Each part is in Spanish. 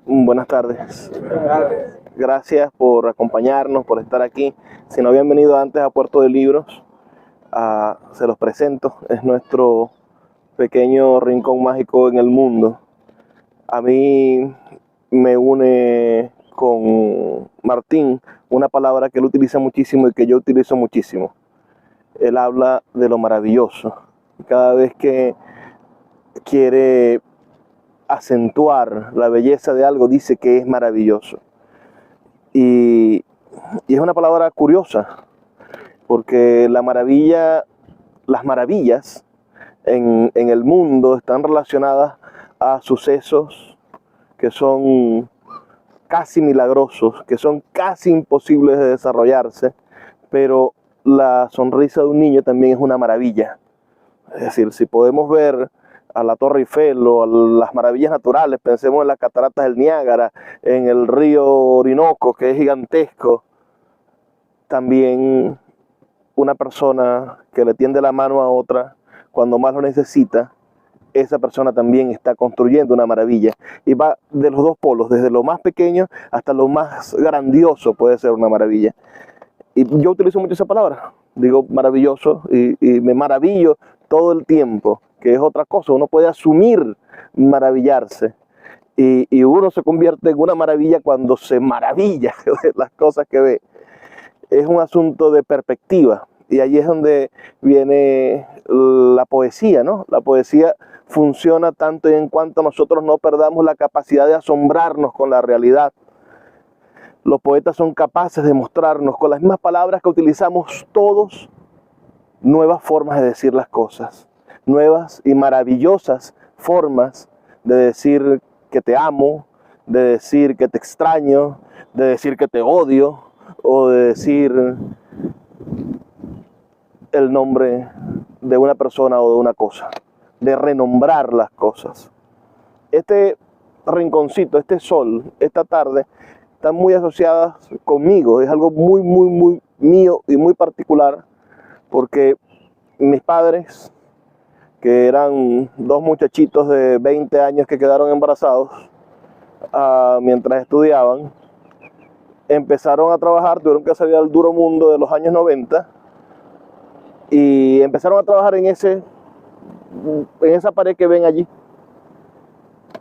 Buenas tardes. Gracias por acompañarnos, por estar aquí. Si no habían venido antes a Puerto de Libros, se los presento. Es nuestro pequeño rincón mágico en el mundo. A mí me une con Martín una palabra que él utiliza muchísimo y que yo utilizo muchísimo. Él habla de lo maravilloso. Cada vez que quiere acentuar la belleza de algo, dice que es maravilloso. Y es una palabra curiosa, porque las maravillas en el mundo están relacionadas a sucesos que son casi milagrosos, que son casi imposibles de desarrollarse, pero la sonrisa de un niño también es una maravilla. Es decir, si podemos ver a la Torre Eiffel o a las maravillas naturales, pensemos en las cataratas del Niágara, en el río Orinoco, que es gigantesco. También una persona que le tiende la mano a otra cuando más lo necesita, esa persona también está construyendo una maravilla. Y va de los dos polos, desde lo más pequeño hasta lo más grandioso puede ser una maravilla. Y yo utilizo mucho esa palabra, digo maravilloso, y me maravillo todo el tiempo, que es otra cosa. Uno puede asumir maravillarse, y uno se convierte en una maravilla cuando se maravilla de las cosas que ve. Es un asunto de perspectiva, y allí es donde viene la poesía, ¿no? La poesía funciona tanto en cuanto nosotros no perdamos la capacidad de asombrarnos con la realidad. Los poetas son capaces de mostrarnos con las mismas palabras que utilizamos todos nuevas formas de decir las cosas, nuevas y maravillosas formas de decir que te amo, de decir que te extraño, de decir que te odio, o de decir el nombre de una persona o de una cosa, de renombrar las cosas. Este rinconcito, este sol, esta tarde, están muy asociadas conmigo. Es algo muy mío y muy particular, porque mis padres, que eran dos muchachitos de 20 años que quedaron embarazados mientras estudiaban, empezaron a trabajar, tuvieron que salir al duro mundo de los años 90 y empezaron a trabajar en esa pared que ven allí.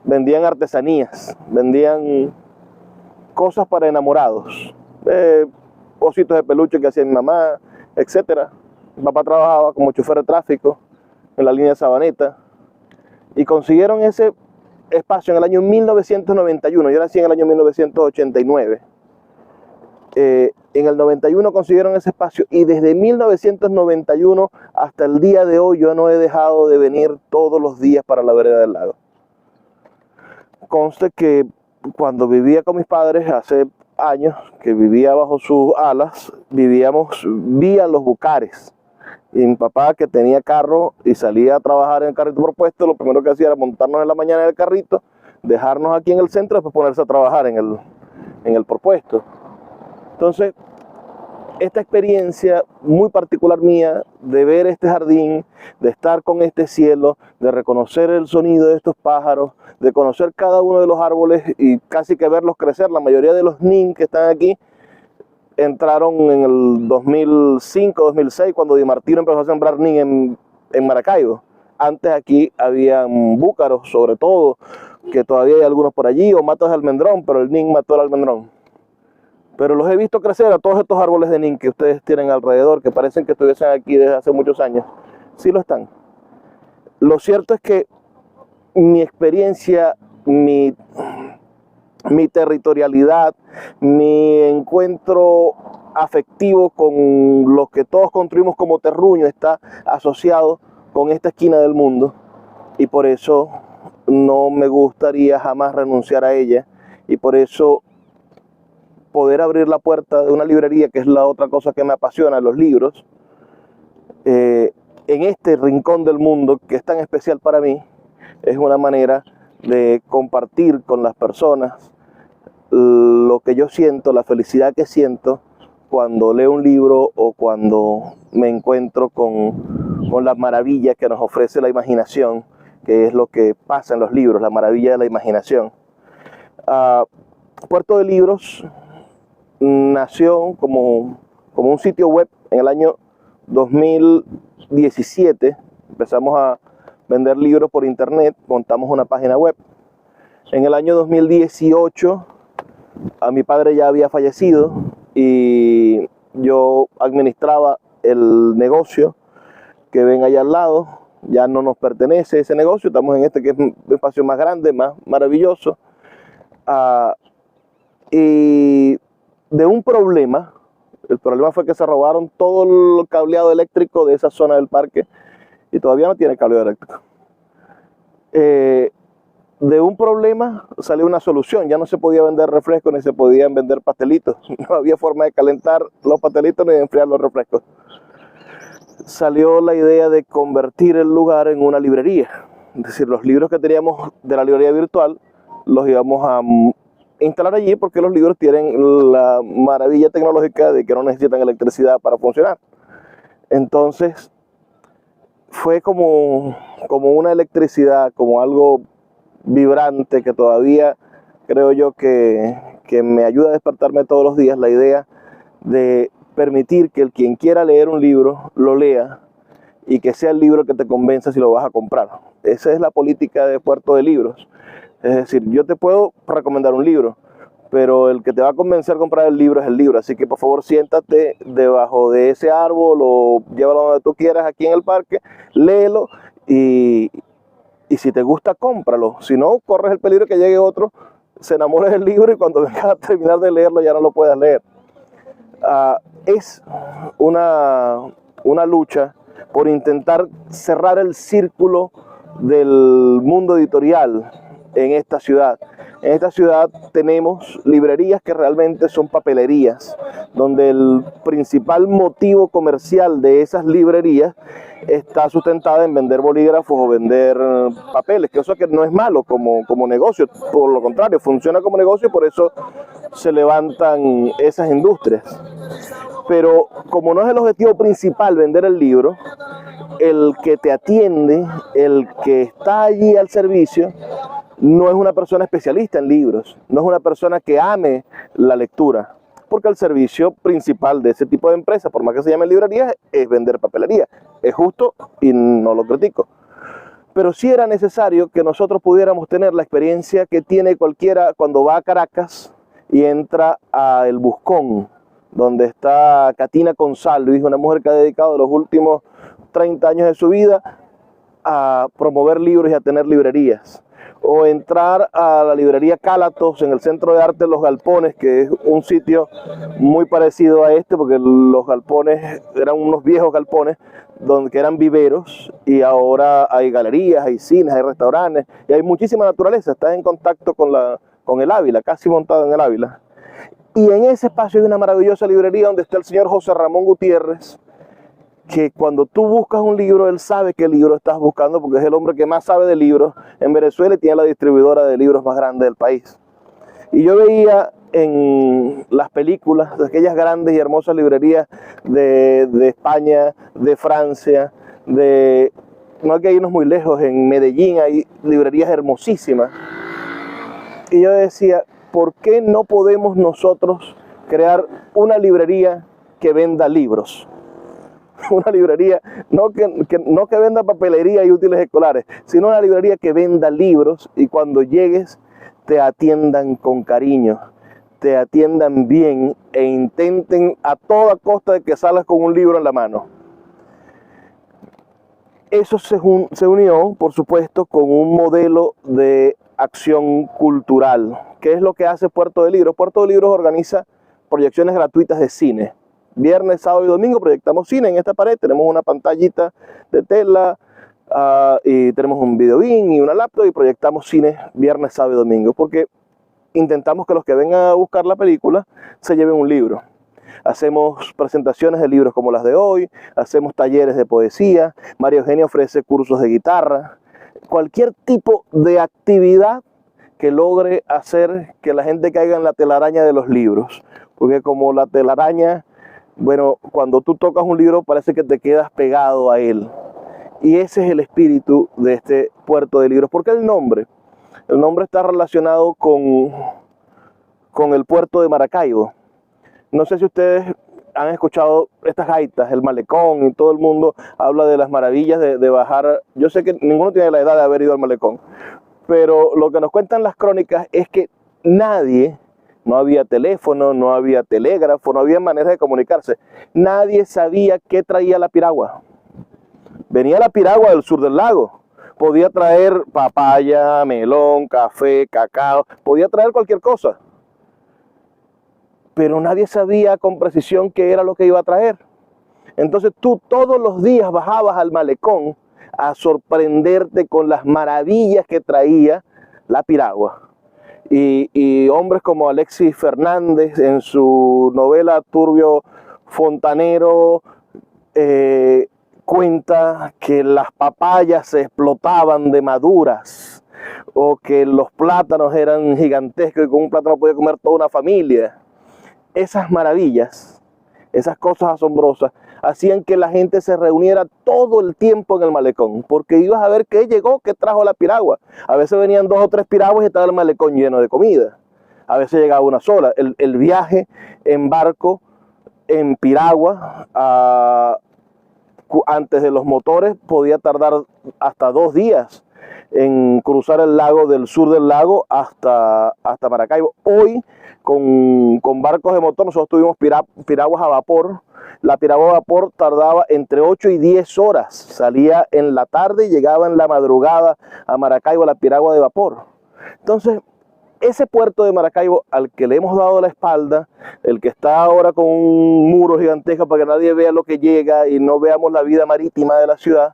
Vendían artesanías, vendían cosas para enamorados, ositos de peluche que hacía mi mamá, etc. Mi papá trabajaba como chofer de tráfico en la línea de Sabaneta, y consiguieron ese espacio en el año 1991. Yo nací en el año 1989. En el 91 consiguieron ese espacio, y desde 1991 hasta el día de hoy yo no he dejado de venir todos los días para la vereda del lago. Conste que cuando vivía con mis padres hace años, que vivía bajo sus alas, vivíamos vía Los Bucares. Y mi papá, que tenía carro y salía a trabajar en el carrito propuesto, lo primero que hacía era montarnos en la mañana en el carrito, dejarnos aquí en el centro y después ponerse a trabajar en el propuesto. Entonces, esta experiencia muy particular mía de ver este jardín, de estar con este cielo, de reconocer el sonido de estos pájaros, de conocer cada uno de los árboles y casi que verlos crecer. La mayoría de los nin que están aquí entraron en el 2005, 2006, cuando Di Martino empezó a sembrar nin en Maracaibo. Antes aquí habían búcaros, sobre todo, que todavía hay algunos por allí, o matas de almendrón, pero el nin mató el almendrón. Pero los he visto crecer a todos estos árboles de nin que ustedes tienen alrededor, que parecen que estuviesen aquí desde hace muchos años. Sí lo están. Lo cierto es que mi experiencia, mi territorialidad, mi encuentro afectivo con lo que todos construimos como terruño está asociado con esta esquina del mundo, y por eso no me gustaría jamás renunciar a ella, y por eso poder abrir la puerta de una librería, que es la otra cosa que me apasiona, los libros, en este rincón del mundo que es tan especial para mí, es una manera de compartir con las personas lo que yo siento, la felicidad que siento cuando leo un libro o cuando me encuentro con la maravilla que nos ofrece la imaginación, que es lo que pasa en los libros, la maravilla de la imaginación. Ah, Puerto de Libros nació como un sitio web en el año 2017. Empezamos a vender libros por internet, montamos una página web. En el año 2018 a mi padre ya había fallecido y yo administraba el negocio que ven allá al lado. Ya no nos pertenece ese negocio, estamos en este que es un espacio más grande, más maravilloso. Y de un problema, el problema fue que se robaron todo el cableado eléctrico de esa zona del parque y todavía no tiene cableado eléctrico. De un problema salió una solución, ya no se podía vender refrescos ni se podían vender pastelitos, no había forma de calentar los pastelitos ni de enfriar los refrescos. Salió la idea de convertir el lugar en una librería, es decir, los libros que teníamos de la librería virtual los íbamos a instalar allí porque los libros tienen la maravilla tecnológica de que no necesitan electricidad para funcionar. Entonces fue como una electricidad, como algo vibrante que todavía creo yo que me ayuda a despertarme todos los días, la idea de permitir que quien quiera leer un libro lo lea y que sea el libro que te convenza si lo vas a comprar. Esa es la política de Puerto de Libros. Es decir, yo te puedo recomendar un libro, pero el que te va a convencer a comprar el libro es el libro. Así que por favor siéntate debajo de ese árbol o llévalo donde tú quieras aquí en el parque, léelo y si te gusta, cómpralo. Si no, corres el peligro que llegue otro, se enamore del libro y cuando vengas a terminar de leerlo ya no lo puedas leer. Es una lucha por intentar cerrar el círculo del mundo editorial en esta ciudad. En esta ciudad tenemos librerías que realmente son papelerías, donde el principal motivo comercial de esas librerías está sustentada en vender bolígrafos o vender papeles, que eso que no es malo como negocio, por lo contrario, funciona como negocio, por eso se levantan esas industrias. Pero como no es el objetivo principal vender el libro, el que te atiende, el que está allí al servicio, no es una persona especialista en libros, no es una persona que ame la lectura, porque el servicio principal de ese tipo de empresas, por más que se llame librería, es vender papelería. Es justo y no lo critico. Pero sí era necesario que nosotros pudiéramos tener la experiencia que tiene cualquiera cuando va a Caracas y entra a El Buscón, donde está Catina Consalvis, una mujer que ha dedicado los últimos 30 años de su vida a promover libros y a tener librerías. O entrar a la librería Cálatos en el Centro de Arte Los Galpones, que es un sitio muy parecido a este, porque los galpones eran unos viejos galpones que eran viveros, y ahora hay galerías, hay cines, hay restaurantes, y hay muchísima naturaleza. Estás en contacto con el Ávila, casi montado en el Ávila. Y en ese espacio hay una maravillosa librería donde está el señor José Ramón Gutiérrez, que cuando tú buscas un libro, él sabe qué libro estás buscando, porque es el hombre que más sabe de libros en Venezuela y tiene la distribuidora de libros más grande del país. Y yo veía en las películas de aquellas grandes y hermosas librerías de España, de Francia, no hay que irnos muy lejos, en Medellín hay librerías hermosísimas. Y yo decía, ¿por qué no podemos nosotros crear una librería que venda libros? Una librería, no que venda papelería y útiles escolares, sino una librería que venda libros y cuando llegues te atiendan con cariño, te atiendan bien e intenten a toda costa de que salgas con un libro en la mano. Eso se unió, por supuesto, con un modelo de acción cultural. ¿Qué es lo que hace Puerto de Libros? Puerto de Libros organiza proyecciones gratuitas de cine. Viernes, sábado y domingo proyectamos cine en esta pared. Tenemos una pantallita de tela y tenemos un videobeam y una laptop y proyectamos cine viernes, sábado y domingo. Porque intentamos que los que vengan a buscar la película se lleven un libro. Hacemos presentaciones de libros como las de hoy, hacemos talleres de poesía, María Eugenia ofrece cursos de guitarra. Cualquier tipo de actividad que logre hacer que la gente caiga en la telaraña de los libros. Porque como la telaraña, bueno, cuando tú tocas un libro parece que te quedas pegado a él. Y ese es el espíritu de este Puerto de Libros. ¿Por qué el nombre? El nombre está relacionado con el puerto de Maracaibo. No sé si ustedes han escuchado estas gaitas, el malecón, y todo el mundo habla de las maravillas de bajar. Yo sé que ninguno tiene la edad de haber ido al malecón, pero lo que nos cuentan las crónicas es que nadie, no había teléfono, no había telégrafo, no había manera de comunicarse. Nadie sabía qué traía la piragua. Venía la piragua del sur del lago. Podía traer papaya, melón, café, cacao, podía traer cualquier cosa. Pero nadie sabía con precisión qué era lo que iba a traer. Entonces tú todos los días bajabas al malecón a sorprenderte con las maravillas que traía la piragua. Y hombres como Alexis Fernández en su novela Turbio Fontanero cuenta que las papayas se explotaban de maduras, o que los plátanos eran gigantescos y con un plátano podía comer toda una familia. Esas maravillas, esas cosas asombrosas, hacían que la gente se reuniera todo el tiempo en el malecón, porque ibas a ver qué llegó, qué trajo la piragua. A veces venían 2 o 3 piraguas y estaba el malecón lleno de comida. A veces llegaba una sola. El viaje en barco, en piragua, antes de los motores, podía tardar hasta 2 días en cruzar el lago, del sur del lago hasta Maracaibo. Hoy, con barcos de motor, nosotros tuvimos piraguas a vapor. La piragua a vapor tardaba entre 8 y 10 horas. Salía en la tarde y llegaba en la madrugada a Maracaibo la piragua de vapor. Entonces, ese puerto de Maracaibo al que le hemos dado la espalda, el que está ahora con un muro gigantesco para que nadie vea lo que llega y no veamos la vida marítima de la ciudad,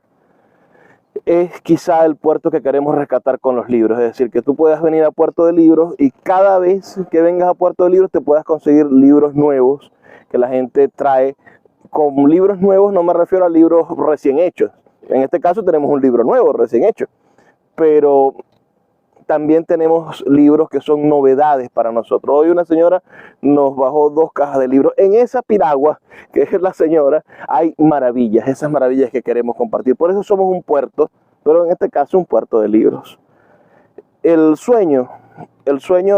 es quizá el puerto que queremos rescatar con los libros. Es decir, que tú puedas venir a Puerto de Libros y cada vez que vengas a Puerto de Libros te puedas conseguir libros nuevos que la gente trae. Con libros nuevos no me refiero a libros recién hechos. En este caso tenemos un libro nuevo, recién hecho. Pero también tenemos libros que son novedades para nosotros. Hoy una señora nos bajó 2 cajas de libros. En esa piragua, que es la señora, hay maravillas, esas maravillas que queremos compartir. Por eso somos un puerto, pero en este caso un puerto de libros. El sueño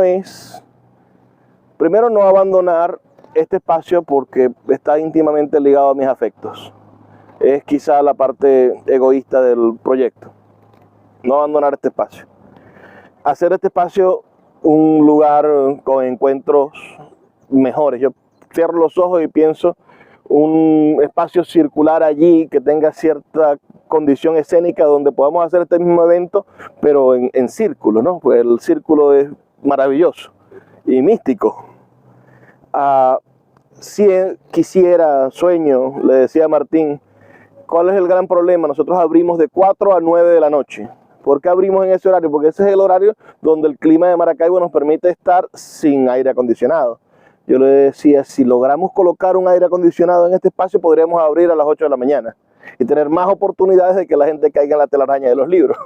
es, primero, no abandonar este espacio porque está íntimamente ligado a mis afectos. Es quizá la parte egoísta del proyecto. No abandonar este espacio. Hacer este espacio un lugar con encuentros mejores. Yo cierro los ojos y pienso un espacio circular allí que tenga cierta condición escénica donde podamos hacer este mismo evento, pero en círculo, ¿no? Pues el círculo es maravilloso y místico. Si quisiera, sueño, le decía a Martín, ¿cuál es el gran problema? Nosotros abrimos de 4 a 9 de la noche. ¿Por qué abrimos en ese horario? Porque ese es el horario donde el clima de Maracaibo nos permite estar sin aire acondicionado. Yo le decía, si logramos colocar un aire acondicionado en este espacio, podríamos abrir a las 8 de la mañana y tener más oportunidades de que la gente caiga en la telaraña de los libros.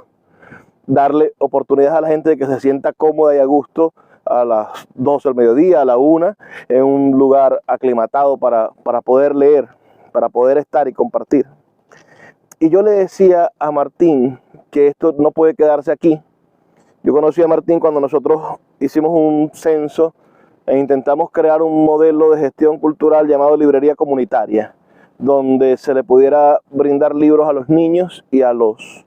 Darle oportunidades a la gente de que se sienta cómoda y a gusto a las 12 del mediodía, a la 1, en un lugar aclimatado para poder leer, para poder estar y compartir. Y yo le decía a Martín que esto no puede quedarse aquí. Yo conocí a Martín cuando nosotros hicimos un censo e intentamos crear un modelo de gestión cultural llamado librería comunitaria, donde se le pudiera brindar libros a los niños y a los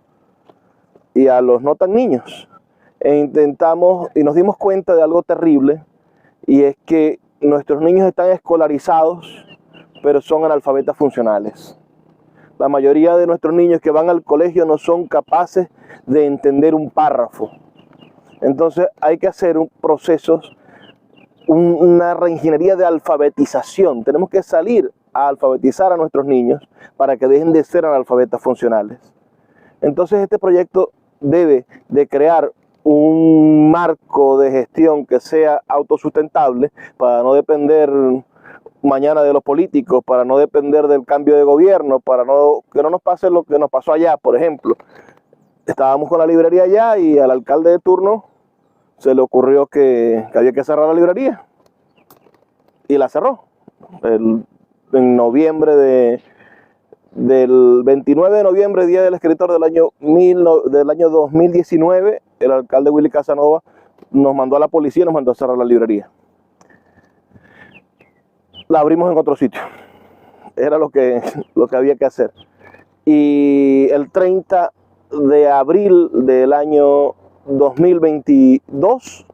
no tan niños. E intentamos y nos dimos cuenta de algo terrible, y es que nuestros niños están escolarizados, pero son analfabetas funcionales. La mayoría de nuestros niños que van al colegio no son capaces de entender un párrafo. Entonces hay que hacer procesos, una reingeniería de alfabetización. Tenemos que salir a alfabetizar a nuestros niños para que dejen de ser analfabetas funcionales. Entonces este proyecto debe de crear un marco de gestión que sea autosustentable para no depender mañana de los políticos, para no depender del cambio de gobierno, para que no nos pase lo que nos pasó allá, por ejemplo. Estábamos con la librería allá y al alcalde de turno se le ocurrió que había que cerrar la librería y la cerró. En noviembre del 29 de noviembre, Día del Escritor del año 2019, el alcalde Willy Casanova nos mandó a la policía y nos mandó a cerrar la librería. La abrimos en otro sitio. Era lo que había que hacer. Y el 30 de abril del año 2022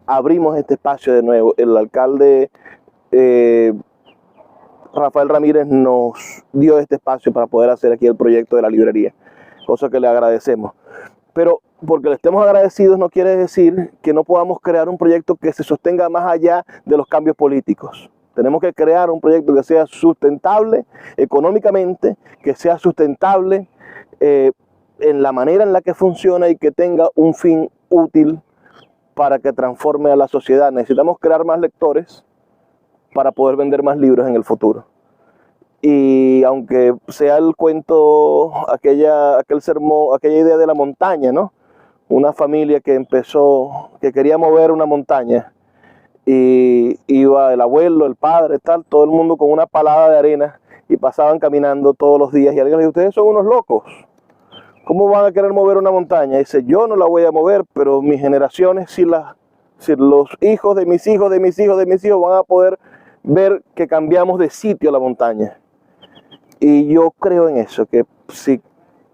abrimos este espacio de nuevo. El alcalde Rafael Ramírez nos dio este espacio para poder hacer aquí el proyecto de la librería, cosa que le agradecemos. Pero porque le estemos agradecidos no quiere decir que no podamos crear un proyecto que se sostenga más allá de los cambios políticos. Tenemos que crear un proyecto que sea sustentable económicamente, que sea sustentable en la manera en la que funciona y que tenga un fin útil para que transforme a la sociedad. Necesitamos crear más lectores para poder vender más libros en el futuro. Y aunque sea el cuento, aquel sermón, aquella idea de la montaña, ¿no? Una familia que empezó, que quería mover una montaña, y iba el abuelo, el padre, tal, todo el mundo con una palada de arena y pasaban caminando todos los días y alguien le dijo, ustedes son unos locos, ¿cómo van a querer mover una montaña? Y dice, yo no la voy a mover, pero mis generaciones, si los hijos de mis hijos, de mis hijos, de mis hijos van a poder ver que cambiamos de sitio la montaña. Y yo creo en eso, que si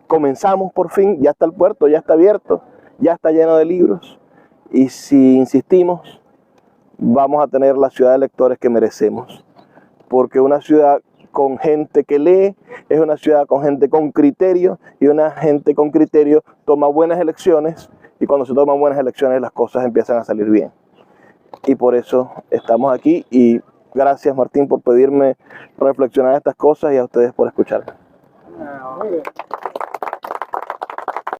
comenzamos por fin, ya está el puerto, ya está abierto, ya está lleno de libros, y si insistimos, vamos a tener la ciudad de lectores que merecemos, porque una ciudad con gente que lee es una ciudad con gente con criterio, y una gente con criterio toma buenas elecciones, y cuando se toman buenas elecciones las cosas empiezan a salir bien. Y por eso estamos aquí, y gracias Martín por pedirme reflexionar estas cosas y a ustedes por escucharme. Muy bien.